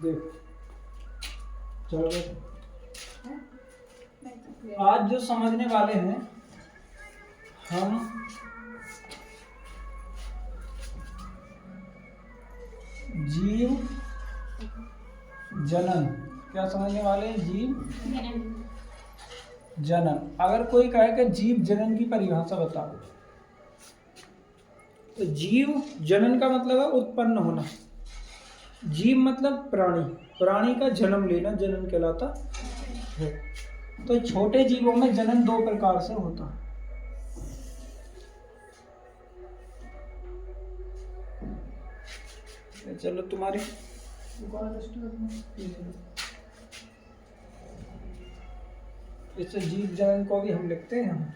देख चलो आज जो समझने वाले हैं हम जीव जनन। क्या समझने वाले हैं? जीव जनन। अगर कोई कहे कि जीव जनन की परिभाषा बताओ, तो जीव जनन का मतलब है उत्पन्न होना। जीव मतलब प्राणी, प्राणी का जन्म लेना जनन कहलाता है। तो छोटे जीवों में जनन दो प्रकार से होता है। चलो तुम्हारे इससे जीव जनन को भी हम लिखते हैं।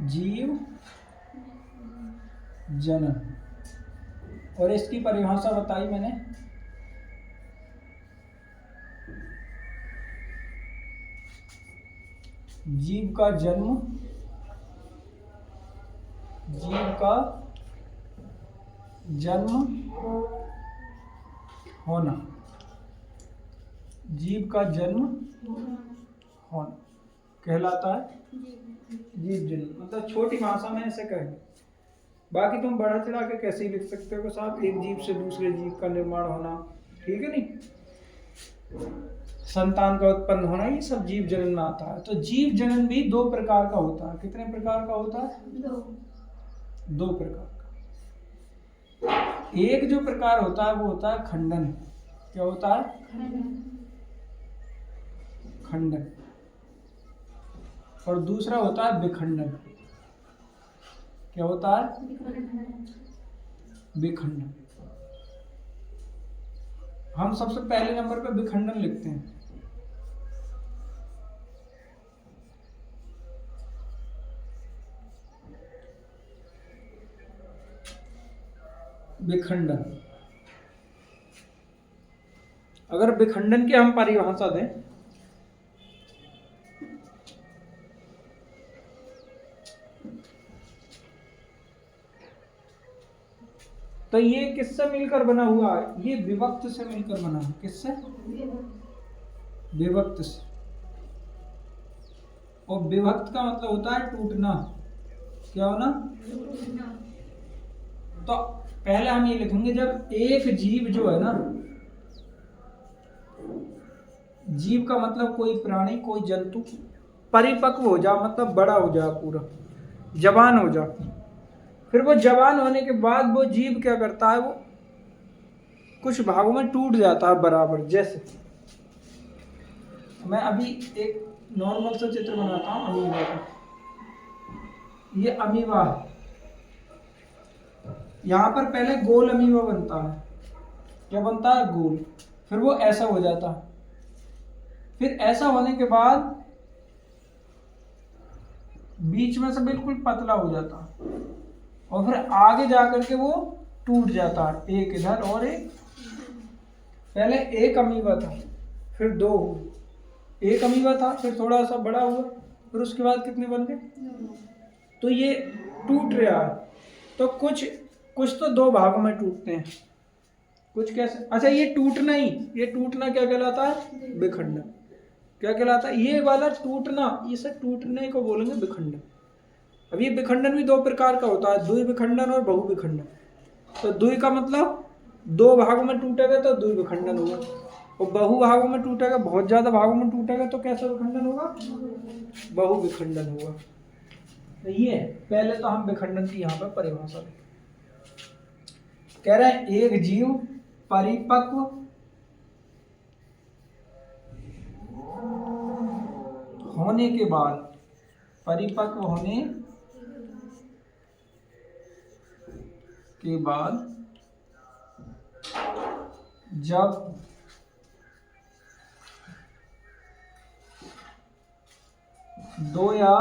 जीव जनन, और इसकी परिभाषा बताई मैंने। जीव का जन्म, जीव का जन्म होना, जीव का जन्म होना कहलाता है जीव जनन। मतलब छोटी भाषा में ऐसे कहेंगे। बाकी तुम बढ़ा चढ़ा के कैसे ही लिख सकते हो साहब, एक जीव से दूसरे जीव का निर्माण होना, ठीक है नहीं, संतान का उत्पन्न होना, ये सब जीव जनन में आता है। तो जीव जनन भी दो प्रकार का होता है। कितने प्रकार का होता है? दो प्रकार का। एक जो प्रकार होता है वो होता है खंडन। क्या होता है? खंडन। और दूसरा होता है विखंडन। क्या होता है? विखंडन। हम सबसे पहले नंबर पे विखंडन लिखते हैं। विखंडन। अगर विखंडन की हम परिभाषा दें तो ये किससे मिलकर बना हुआ है? ये विभक्त से मिलकर बना है। किससे? विभक्त से। और विभक्त का मतलब होता है टूटना। क्या होना? तो पहले हम ये लिखेंगे, जब एक जीव जो है ना, जीव का मतलब कोई प्राणी, कोई जंतु परिपक्व हो जा, मतलब बड़ा हो जा, पूरा जवान हो जा, फिर वो जवान होने के बाद वो जीव क्या करता है, वो कुछ भागों में टूट जाता है बराबर। जैसे मैं अभी एक नॉर्मल सा चित्र बनाता हूँ अमीबा का। ये अमीबा है, यहाँ पर पहले गोल अमीबा बनता है। क्या बनता है? गोल। फिर वो ऐसा हो जाता है, फिर ऐसा होने के बाद बीच में से बिल्कुल पतला हो जाता है, और फिर आगे जाकर के वो टूट जाता है, एक इधर और एक। पहले एक अमीबा था, फिर दो हुए। एक अमीबा था, फिर थोड़ा सा बड़ा हुआ, फिर उसके बाद कितने बन गए? तो ये टूट रहा है। तो कुछ तो दो भागों में टूटते हैं, कुछ कैसे? अच्छा, ये टूटना ही, ये टूटना क्या कहलाता है? विखंडन। क्या कहलाता है? ये वाला टूटना, इसे टूटने को बोलेंगे विखंडन। अब ये विखंडन भी दो प्रकार का होता है, द्वि विखंडन और बहु विखंडन। तो द्वि का मतलब दो भागों में टूटेगा तो द्वि विखंडन होगा, और बहु भागों में टूटेगा, बहुत ज्यादा भागों में टूटेगा तो कैसा विखंडन होगा? बहु विखंडन होगा। तो ये पहले तो हम विखंडन की यहाँ पर परिभाषा देखें। कह रहे हैं एक जीव परिपक्व होने के बाद, परिपक्व होने के बाद जब दो या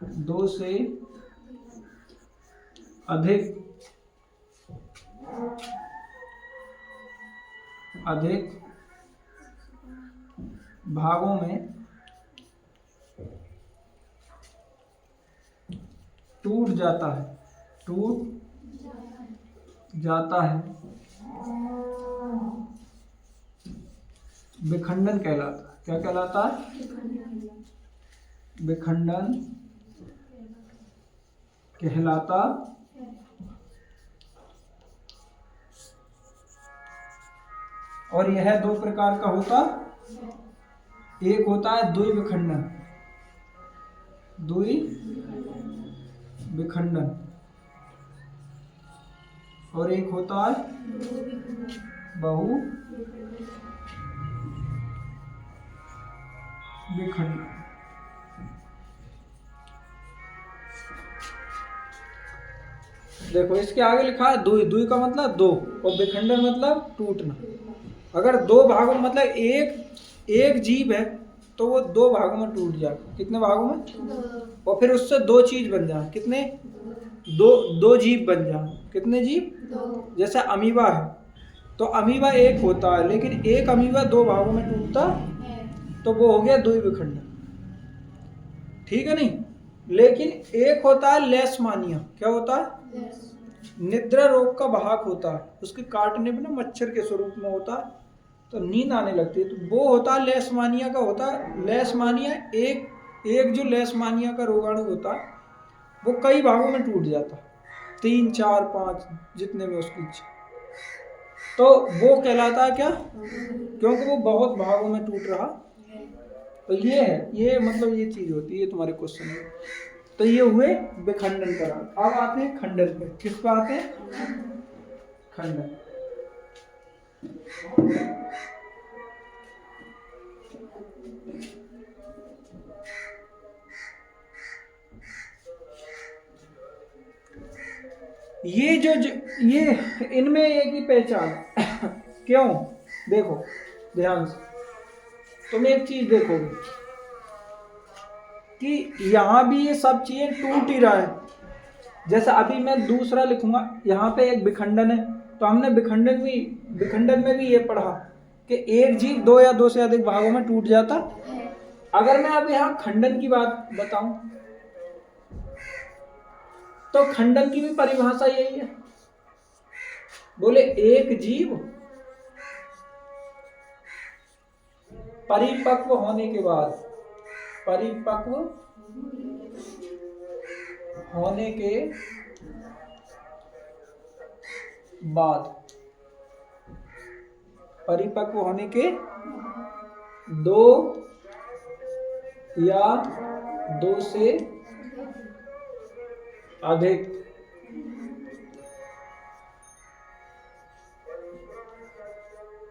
दो से अधिक भागों में टूट जाता है, टूट जाता है, विखंडन कहलाता है। क्या कहलाता है? विखंडन कहलाता। और यह दो प्रकार का होता, एक होता है द्वि विखंडन, द्वि विखंडन, और एक होता है बहु विखंडन। देखो इसके आगे लिखा है द्वि, द्वि का मतलब दो, और विखंडन मतलब टूटना। अगर दो भागों में मतलब एक जीव है तो वो दो भागों में टूट जाए। कितने भागों में? और फिर उससे दो चीज बन जाए। कितने? दो जीव बन जाए। कितने जीव? जैसे अमीबा है तो अमीबा एक होता है, लेकिन एक अमीबा दो भागों में टूटता तो वो हो गया द्विविखंडन। ठीक है नहीं? लेकिन एक होता है लेशमानिया। क्या होता है? निद्रा रोग का वाहक होता है, उसके काटने पर ना मच्छर के स्वरूप में होता है तो नींद आने लगती है, तो वो होता है लेशमानिया का होता है। लेशमानिया एक जो लेशमानिया का रोगाणु होता है वो कई भागों में टूट जाता है, 3, 4, 5 जितने में उसकी इच्छा, तो वो कहलाता है क्या? क्योंकि वो बहुत भागों में टूट रहा। तो ये है, ये मतलब ये चीज होती है, ये तुम्हारे क्वेश्चन में। तो ये हुए विखंडन पर। अब आते हैं खंडन पे। किस पे आते हैं? खंडन। ये जो ये इनमें एक ही पहचान क्यों? देखो ध्यान से, तुम एक चीज देखोगे कि यहाँ भी ये सब चीजें टूट ही रहा है। जैसे अभी मैं दूसरा लिखूंगा, यहाँ पे एक विखंडन है, तो हमने विखंडन में भी ये पढ़ा कि एक जीव दो या दो से अधिक भागों में टूट जाता। अगर मैं अब यहाँ खंडन की बात बताऊं तो खंडन की भी परिभाषा यही है। बोले एक जीव परिपक्व होने के बाद, परिपक्व होने के बाद, परिपक्व होने के 2 या 2 से अधिक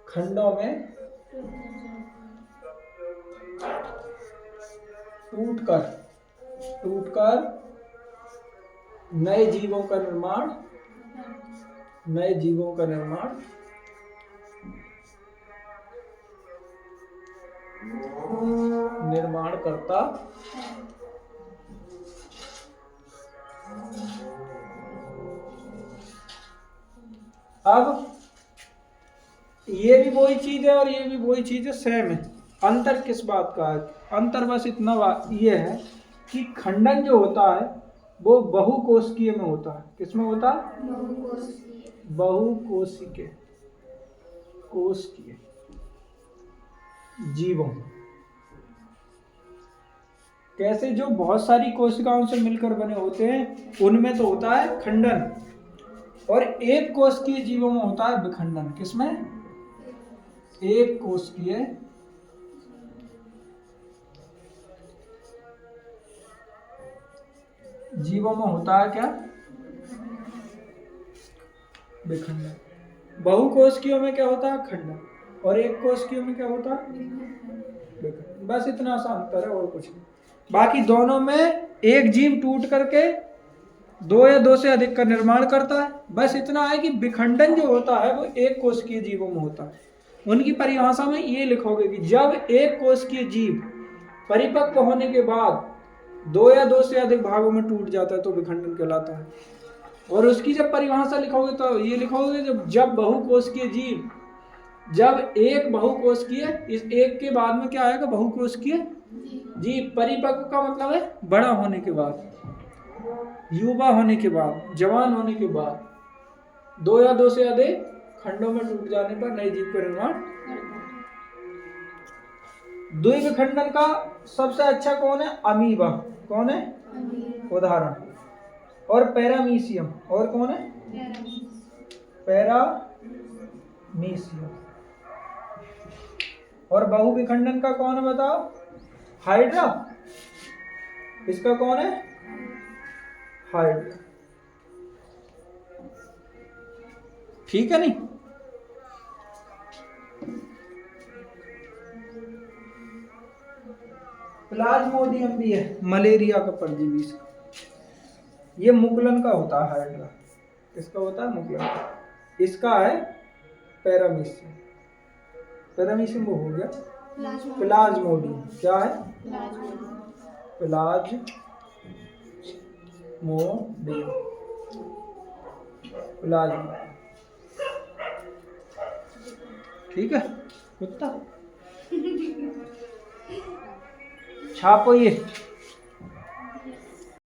खंडों में टूटकर नए जीवों का निर्माण करता। अब ये भी वही चीज है और ये भी वही चीज है, सेम है। अंतर किस बात का है? अंतर बस इतना ये है कि खंडन जो होता है वो बहुकोशिकीय में होता है। किसमें होता है? बहुकोशिकीय जीवों। कैसे? जो बहुत सारी कोशिकाओं से मिलकर बने होते हैं उनमें तो होता है खंडन, और एक कोशिकीय जीवों में होता है विखंडन। किसमें? एक कोशिकीय जीवों में होता है क्या? विखंडन। बहुकोशिकीयों में क्या होता है? खंडन। और एक कोशिकीयों में क्या होता है? विखंडन। बस इतना सा अंतर है और कुछ नहीं। बाकी दोनों में एक जीव टूट करके 2 या 2 से अधिक का निर्माण करता है। बस इतना है कि विखंडन जो होता है वो एक कोशिकीय जीवों में होता है। उनकी परिभाषा में ये लिखोगे कि जब एक कोशिकीय जीव परिपक्व होने के बाद 2 या 2 से अधिक भागों में टूट जाता है तो विखंडन कहलाता है। और उसकी जब परिभाषा लिखोगे तो ये लिखोगे जब बहुकोशिकीय जीव, जब एक बहुकोशिकीय, इस एक के बाद में क्या आएगा? बहुकोशिकीय जीव। परिपक्व का मतलब है बड़ा होने के बाद। युवा होने के बाद, जवान होने के बाद, दो या दो से अधिक खंडों में टूट जाने पर नई जीव का निर्माण। द्विग खंडन का सबसे अच्छा कौन है? अमीबा। कौन है? उदाहरण। और पैरामीशियम। और कौन है? पैरामीशियम। और बहुविखंडन का कौन है बताओ? हाइड्रा। इसका कौन है? हाइड्रा। ठीक है नहीं? प्लाज्मोडियम भी है, मलेरिया का परजीवी। ये मुकुलन का होता है हाइड्रा। किसका होता है? मुकुलन का। इसका है पैरामीशियम। पैरामीशियम वो हो गया। प्लाज्मोडियम क्या है? प्लाज्मोडियम। प्लाज्मोडियम। ठीक है कुत्ता। छापो ये।